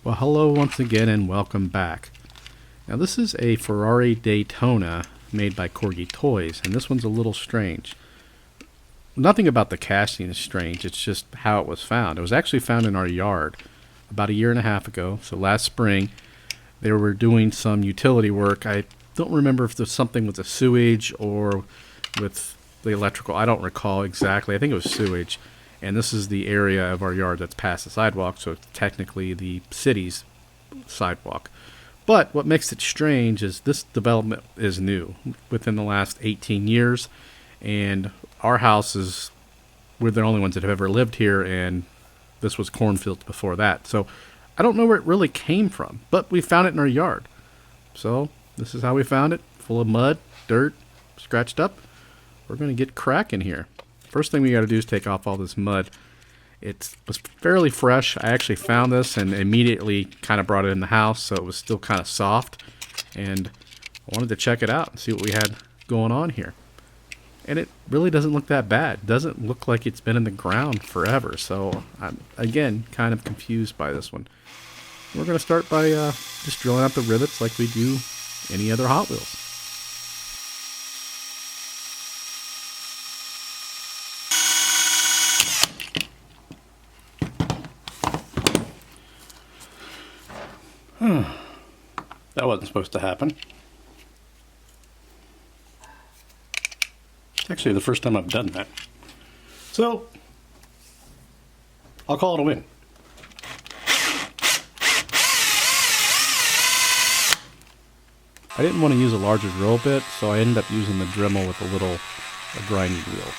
Well, hello once again and welcome back. Now this is a Ferrari Daytona made by Corgi Toys, and this one's a little strange. Nothing about the casting is strange, it's just how it was found. It was actually found in our yard about a year and a half ago, so last spring. They were doing some utility work. I don't remember if there's something with the sewage or with the electrical. I don't recall exactly. I think it was sewage. And this is the area of our yard that's past the sidewalk, so it's technically the city's sidewalk. But what makes it strange is this development is new, within the last 18 years, and our house is, we're the only ones that have ever lived here, and this was cornfields before that. So I don't know where it really came from, but we found it in our yard. So this is how we found it, full of mud, dirt, scratched up. We're going to get cracking here. First thing we got to do is take off all this mud. It was fairly fresh. I actually found this and immediately kind of brought it in the house, so it was still kind of soft. And I wanted to check it out and see what we had going on here. And it really doesn't look that bad. It doesn't look like it's been in the ground forever. So I'm, again, kind of confused by this one. We're going to start by just drilling out the rivets like we do any other Hot Wheels. That wasn't supposed to happen. It's actually the first time I've done that. So, I'll call it a win. I didn't want to use a larger drill bit, so I ended up using the Dremel with a grinding wheel.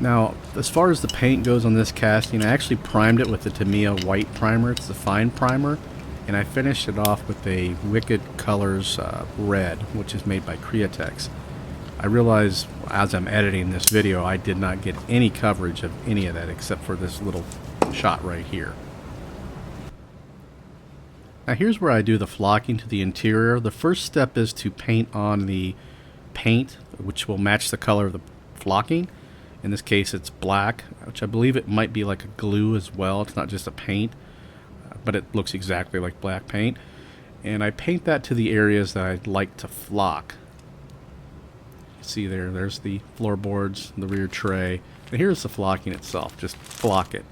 Now, as far as the paint goes on this casting, I actually primed it with the Tamiya white primer. It's the fine primer. And I finished it off with a Wicked Colors red, which is made by Createx. I realize as I'm editing this video, I did not get any coverage of any of that except for this little shot right here. Now here's where I do the flocking to the interior. The first step is to paint on the paint, which will match the color of the flocking. In this case it's black, which I believe it might be like a glue as well. It's not just a paint, but it looks exactly like black paint. And I paint that to the areas that I'd like to flock. See there's the floorboards, the rear tray, and here's the flocking itself. Just flock it.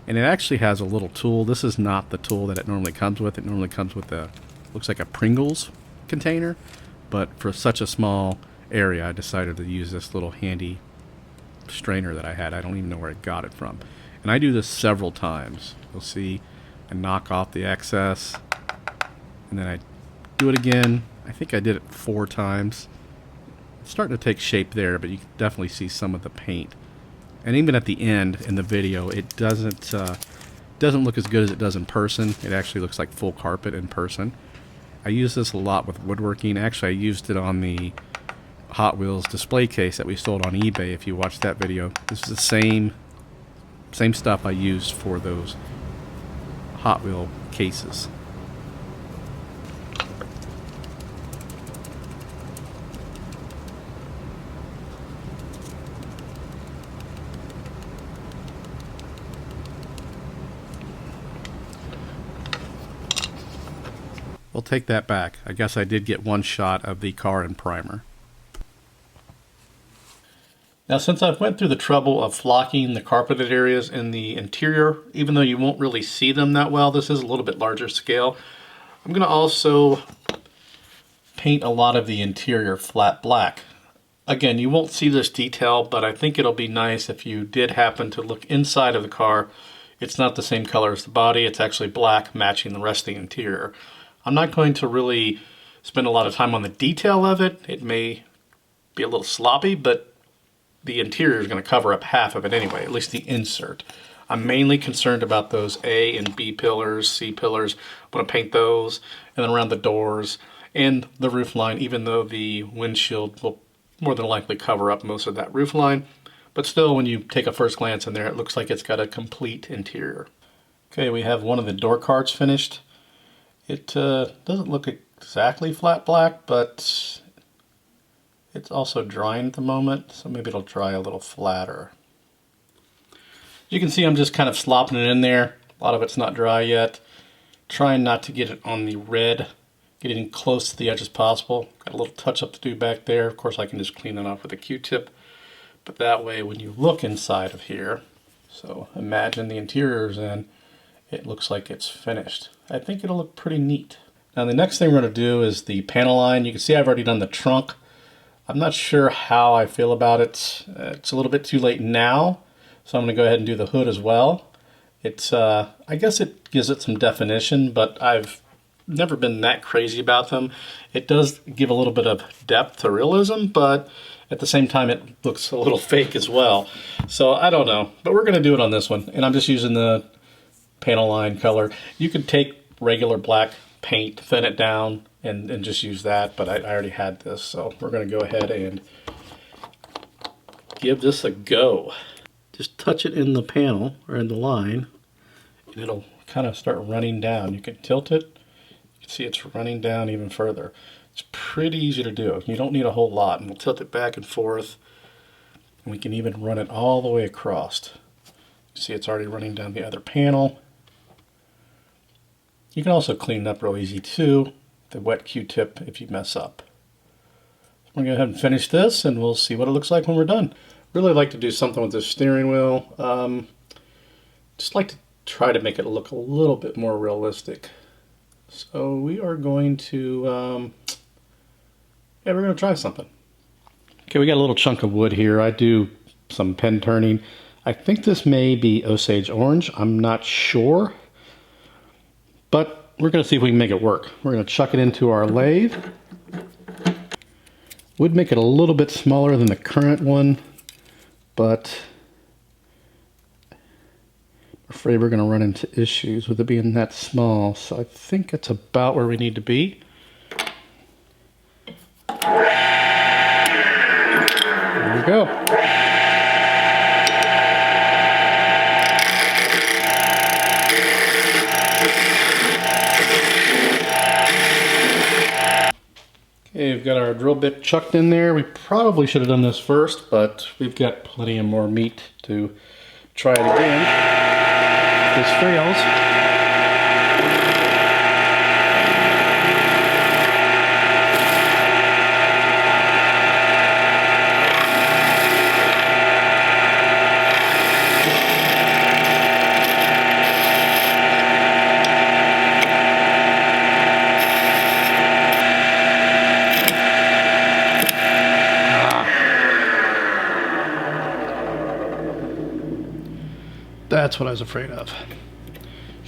And it actually has a little tool. This is not the tool that it normally comes with. It normally comes with a, looks like a Pringles container, but for such a small area I decided to use this little handy strainer that I had. I don't even know where I got it from. And I do this several times. You'll see I knock off the excess, and then I do it again. I think I did it 4 times. It's starting to take shape there, but you can definitely see some of the paint. And even at the end in the video, it doesn't look as good as it does in person. It actually looks like full carpet in person. I use this a lot with woodworking. Actually, I used it on the Hot Wheels display case that we sold on eBay. If you watch that video, this is the same stuff I used for those Hot Wheel cases. We'll take that back. I guess I did get one shot of the car in primer. Now, since I've went through the trouble of flocking the carpeted areas in the interior, even though you won't really see them that well, this is a little bit larger scale, I'm going to also paint a lot of the interior flat black. Again, you won't see this detail, but I think it'll be nice if you did happen to look inside of the car. It's not the same color as the body. It's actually black, matching the rest of the interior. I'm not going to really spend a lot of time on the detail of it. It may be a little sloppy, but the interior is going to cover up half of it anyway, at least the insert. I'm mainly concerned about those A and B pillars, C pillars. I'm going to paint those, and then around the doors and the roof line, even though the windshield will more than likely cover up most of that roof line. But still, when you take a first glance in there, it looks like it's got a complete interior. Okay, we have one of the door cards finished. It doesn't look exactly flat black, but it's also drying at the moment, so maybe it'll dry a little flatter. You can see I'm just kind of slopping it in there. A lot of it's not dry yet. Trying not to get it on the red, getting close to the edge as possible. Got a little touch up to do back there. Of course, I can just clean that off with a Q-tip, but that way when you look inside of here, so imagine the interior's in, it looks like it's finished. I think it'll look pretty neat. Now the next thing we're going to do is the panel line. You can see I've already done the trunk. I'm not sure how I feel about it. It's a little bit too late now, so I'm going to go ahead and do the hood as well. It's I guess it gives it some definition, but I've never been that crazy about them. It does give a little bit of depth to realism, but at the same time it looks a little fake as well. So I don't know, but we're going to do it on this one, and I'm just using the panel line color. You could take regular black paint, thin it down, and just use that, but I already had this, so we're going to go ahead and give this a go. Just touch it in the panel, or in the line, and it'll kind of start running down. You can tilt it, you can see it's running down even further. It's pretty easy to do. You don't need a whole lot, and we'll tilt it back and forth, and we can even run it all the way across. You see it's already running down the other panel. You can also clean it up real easy too, the wet Q-tip if you mess up. I'm going to go ahead and finish this, and we'll see what it looks like when we're done. Really like to do something with this steering wheel. Just like to try to make it look a little bit more realistic. So we are going to, we're going to try something. Okay, we got a little chunk of wood here. I do some pen turning. I think this may be Osage orange. I'm not sure. But we're going to see if we can make it work. We're going to chuck it into our lathe. Would make it a little bit smaller than the current one, but afraid we're going to run into issues with it being that small, so I think it's about where we need to be. There we go. Okay, we've got our drill bit chucked in there. We probably should have done this first, but we've got plenty of more meat to try it again. If this fails. That's what I was afraid of.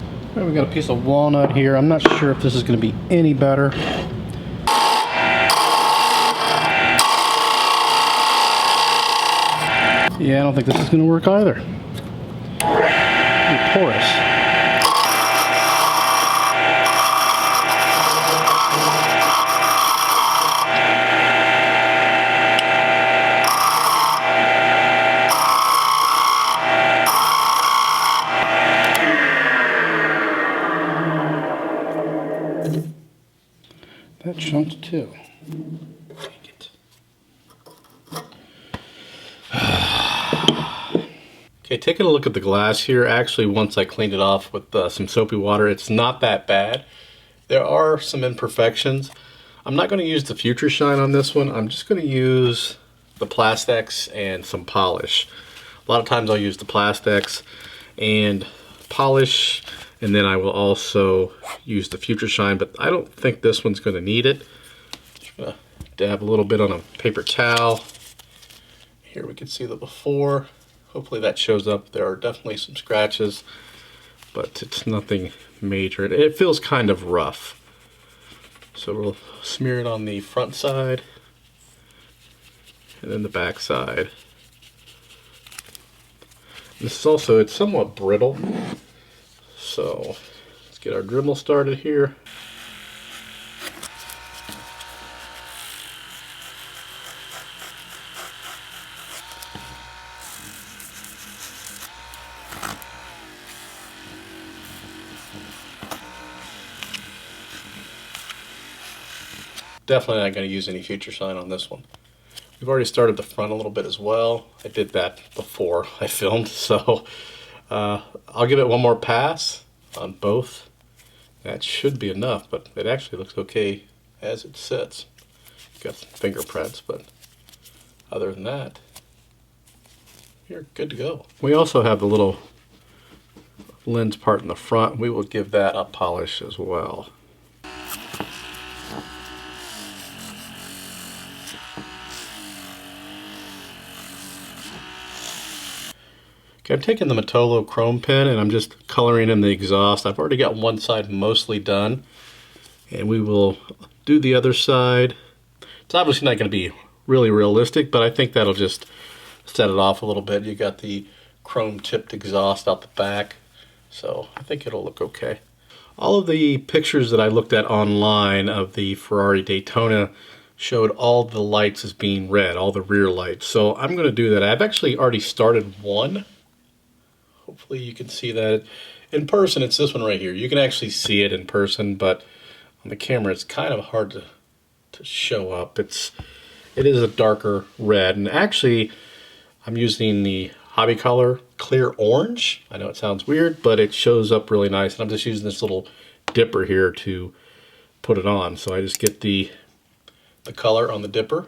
All right, we got a piece of walnut here. I'm not sure if this is going to be any better. Yeah, I don't think this is going to work either. It's porous. That chunked too. Dang it. Okay, taking a look at the glass here. Actually, once I cleaned it off with some soapy water, it's not that bad. There are some imperfections. I'm not going to use the Future Shine on this one. I'm just going to use the Plastex and some polish. A lot of times I'll use the Plastex and polish, and then I will also use the Future Shine, but I don't think this one's going to need it. Just going to dab a little bit on a paper towel. Here we can see the before. Hopefully that shows up. There are definitely some scratches, but it's nothing major. It feels kind of rough. So we'll smear it on the front side and then the back side. This is also, it's somewhat brittle. So let's get our Dremel started here. Definitely not going to use any Future Shine on this one. We've already started the front a little bit as well. I did that before I filmed, so I'll give it one more pass on both. That should be enough, but it actually looks okay as it sits. Got some fingerprints, but other than that, you're good to go. We also have the little lens part in the front. We will give that a polish as well. Okay, I'm taking the Matolo chrome pen and I'm just coloring in the exhaust. I've already got one side mostly done, and we will do the other side. It's obviously not going to be really realistic, but I think that'll just set it off a little bit. You got the chrome tipped exhaust out the back, so I think it'll look okay. All of the pictures that I looked at online of the Ferrari Daytona showed all the lights as being red, all the rear lights. So I'm going to do that. I've actually already started one. Hopefully you can see that. In person, it's this one right here. You can actually see it in person, but on the camera it's kind of hard to show up. It is a darker red, and actually I'm using the Hobby Color Clear Orange. I know it sounds weird, but it shows up really nice, and I'm just using this little dipper here to put it on. So I just get the color on the dipper,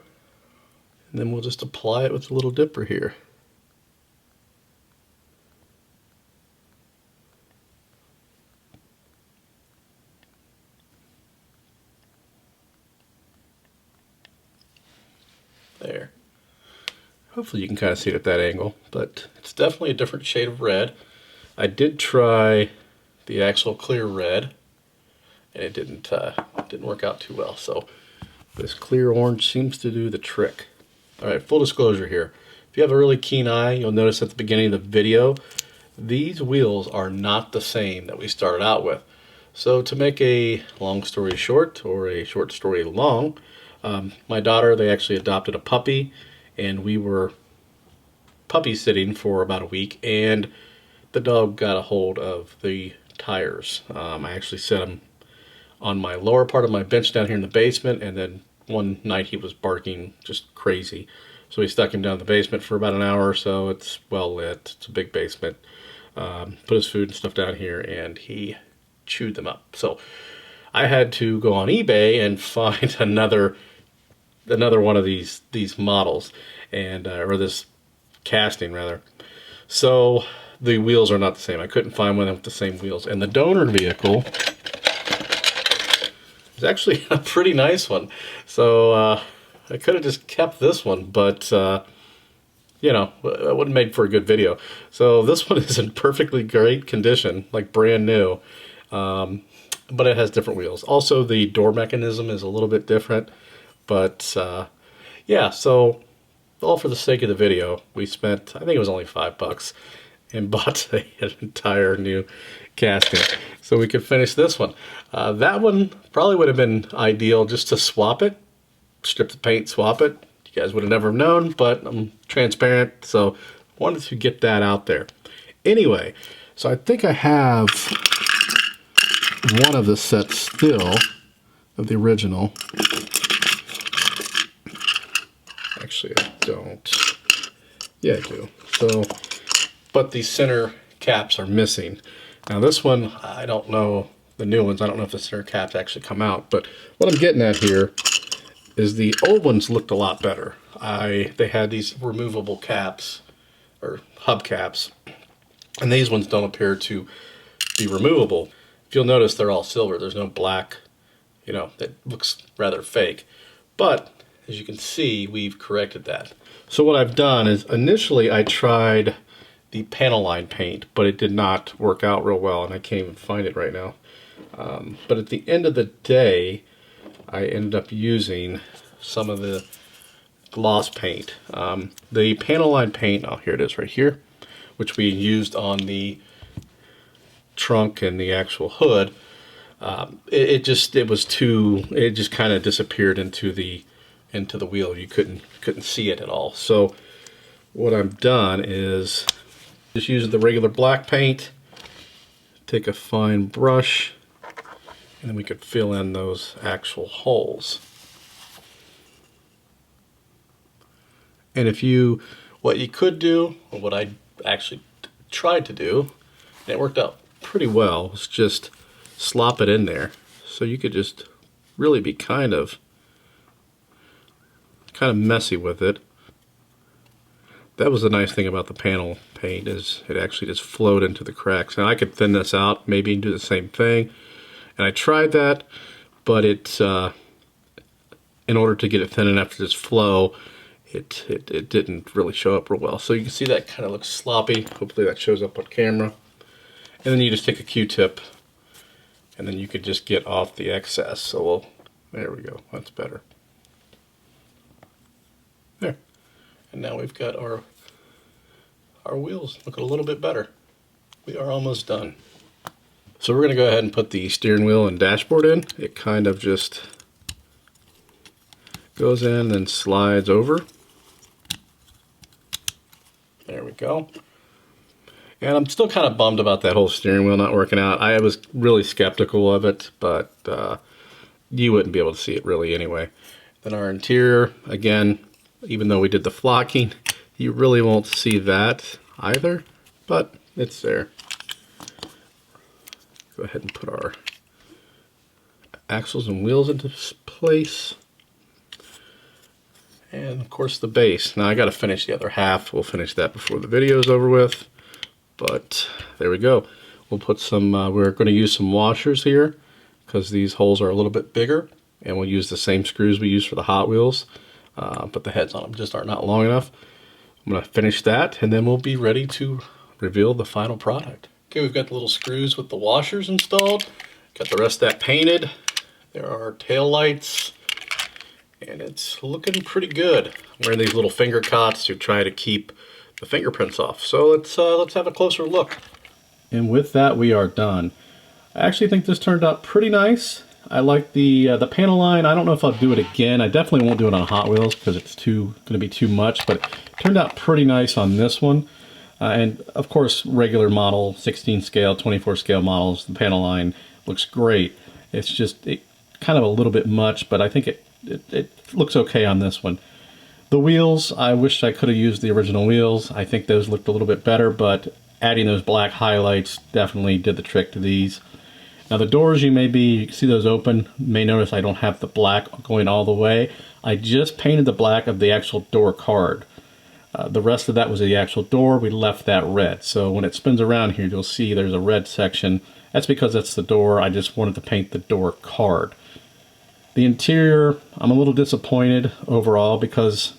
and then we'll just apply it with the little dipper here. There. Hopefully you can kind of see it at that angle, but it's definitely a different shade of red. I did try the actual clear red, and it didn't work out too well. So this clear orange seems to do the trick. All right, full disclosure here. If you have a really keen eye, you'll notice at the beginning of the video these wheels are not the same that we started out with. So to make a long story short, or a short story long, my daughter, they actually adopted a puppy, and we were puppy sitting for about a week, and the dog got a hold of the tires. I actually set him on my lower part of my bench down here in the basement, and then one night he was barking just crazy. So we stuck him down in the basement for about an hour or so. It's well lit. It's a big basement. Put his food and stuff down here, and he chewed them up. So I had to go on eBay and find another one of these models, and or this casting rather. So the wheels are not the same. I couldn't find one with the same wheels, and the donor vehicle is actually a pretty nice one. So I could have just kept this one, but you know, it wouldn't make for a good video. So this one is in perfectly great condition, like brand new, but it has different wheels. Also, the door mechanism is a little bit different, but yeah, so all for the sake of the video, we spent, I think it was only $5, and bought an entire new casting so we could finish this one. That one probably would have been ideal just to swap it, strip the paint, swap it. You guys would have never known, but I'm transparent, so wanted to get that out there. Anyway, so I think I have one of the sets still of the original. Actually, I don't. Yeah, I do. So, but the center caps are missing. Now this one, I don't know, the new ones, I don't know if the center caps actually come out, but what I'm getting at here is the old ones looked a lot better. They had these removable caps, or hub caps, and these ones don't appear to be removable. If you'll notice, they're all silver. There's no black, you know, that looks rather fake. But as you can see, we've corrected that. So what I've done is initially I tried the panel line paint, but it did not work out real well, and I can't even find it right now. But at the end of the day, I ended up using some of the gloss paint. The panel line paint, oh here it is right here, which we used on the trunk and the actual hood. It just kind of disappeared into the wheel. You couldn't see it at all. So what I've done is just use the regular black paint, take a fine brush, and then we could fill in those actual holes. And what you could do, or what I actually tried to do, and it worked out pretty well, was just slop it in there. So you could just really be kind of messy with it. That was the nice thing about the panel paint, is it actually just flowed into the cracks. Now I could thin this out maybe and do the same thing, and I tried that, but in order to get it thin enough to just flow, it didn't really show up real well. So you can see that kind of looks sloppy. Hopefully that shows up on camera. And then you just take a Q-tip, and then you could just get off the excess. So there we go, that's better. There. And now we've got our wheels looking a little bit better. We are almost done. So we're going to go ahead and put the steering wheel and dashboard in. It kind of just goes in and then slides over. There we go. And I'm still kind of bummed about that whole steering wheel not working out. I was really skeptical of it, but you wouldn't be able to see it really anyway. Then our interior, again, even though we did the flocking, you really won't see that either, but it's there. Go ahead and put our axles and wheels into place. And of course the base. Now I got to finish the other half. We'll finish that before the video is over with. But there we go. We'll put some, we're going to use some washers here because these holes are a little bit bigger. And we'll use the same screws we use for the Hot Wheels. But the heads on them just are not long enough. I'm going to finish that, and then we'll be ready to reveal the final product. Okay, we've got the little screws with the washers installed. Got the rest of that painted. There are tail lights, and it's looking pretty good. I'm wearing these little finger cots to try to keep the fingerprints off. So let's have a closer look. And with that, we are done. I actually think this turned out pretty nice. I like the panel line. I don't know if I'll do it again. I definitely won't do it on Hot Wheels because it's going to be too much, but it turned out pretty nice on this one. And of course, regular model, 16 scale, 24 scale models, the panel line looks great. It's just kind of a little bit much, but I think it looks okay on this one. The wheels, I wish I could have used the original wheels. I think those looked a little bit better, but adding those black highlights definitely did the trick to these. Now the doors, you can see those open. You may notice I don't have the black going all the way. I just painted the black of the actual door card. The rest of that was the actual door. We left that red. So when it spins around here, you'll see there's a red section. That's because that's the door. I just wanted to paint the door card. The interior, I'm a little disappointed overall because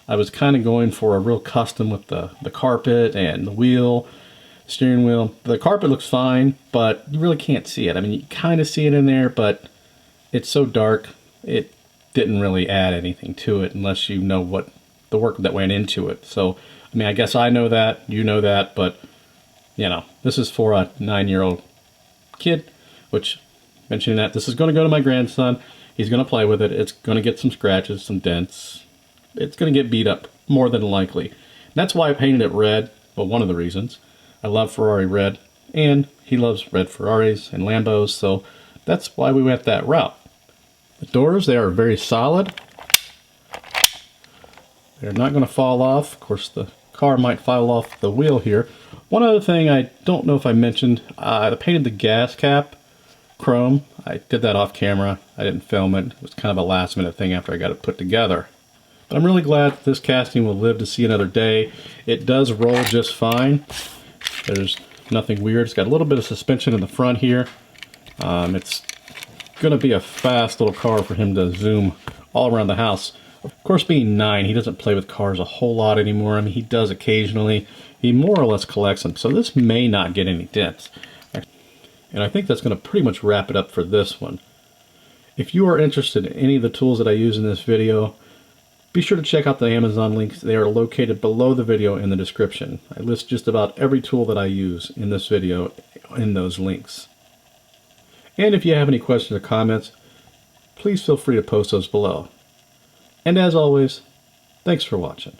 I was kind of going for a real custom with the carpet and the wheel. Steering wheel. The carpet looks fine, but you really can't see it. I mean, you kind of see it in there, but it's so dark, it didn't really add anything to it unless you know what the work that went into it. So, I mean, I guess I know that, you know that, but, you know, this is for a 9-year-old kid, which, mentioning that, this is going to go to my grandson. He's going to play with it. It's going to get some scratches, some dents. It's going to get beat up, more than likely. And that's why I painted it red, well, one of the reasons. I love Ferrari red, and he loves red Ferraris and Lambos, so that's why we went that route. The doors, they are very solid. They're not going to fall off. Of course, the car might fall off the wheel here. One other thing I don't know if I mentioned, I painted the gas cap chrome. I did that off camera. I didn't film it. It was kind of a last minute thing after I got it put together. But I'm really glad this casting will live to see another day. It does roll just fine. There's nothing weird. It's got a little bit of suspension in the front here. It's going to be a fast little car for him to zoom all around the house. Of course, being 9, he doesn't play with cars a whole lot anymore. I mean, he does occasionally. He more or less collects them, so this may not get any dents. And I think that's going to pretty much wrap it up for this one. If you are interested in any of the tools that I use in this video, be sure to check out the Amazon links. They are located below the video in the description. I list just about every tool that I use in this video in those links. And if you have any questions or comments, please feel free to post those below. And as always, thanks for watching.